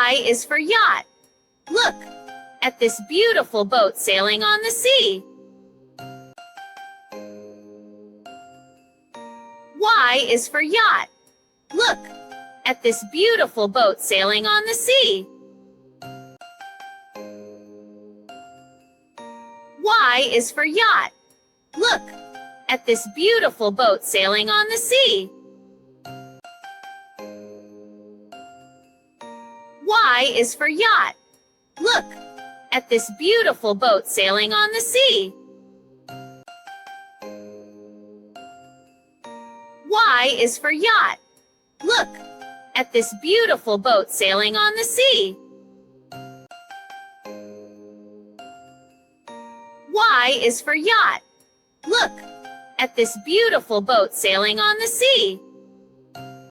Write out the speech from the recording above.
Y is for yacht. Look at this beautiful boat sailing on the sea. Y is for yacht. Look at this beautiful boat sailing on the sea. Y is for yacht. Look at this beautiful boat sailing on the sea. Y is for yacht. Look at this beautiful boat sailing on the sea. Y is for yacht. Look at this beautiful boat sailing on the sea. Y is for yacht. Look at this beautiful boat sailing on the sea.